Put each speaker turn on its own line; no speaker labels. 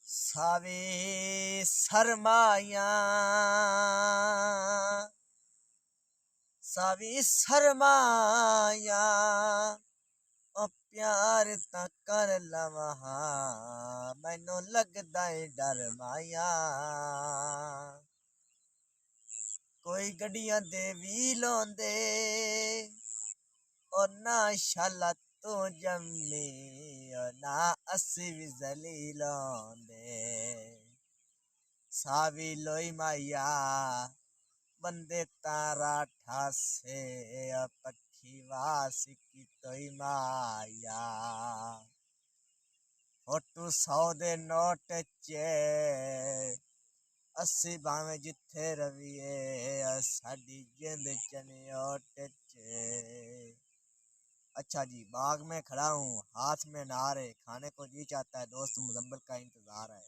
सावे सरमाया सावी सरमाया ओ प्यार ता कर लवा मैनू लगदा है डर माया कोई गड्डियां दे भी लौंदे और ना शाला तो जम्मी और ना असी भी जलील होंदे सावी लोई माया बंदे तारा ठासे पक्षी वास की तोई माया फोटू 100 दे नोट चे अस्सी भावे जिथे रविए साडी जिंद चनियोट चे। अच्छा जी, बाग में खड़ा हूँ, हाथ में नार है, खाने को जी चाहता है, दोस्त मुजम्मिल का इंतजार है।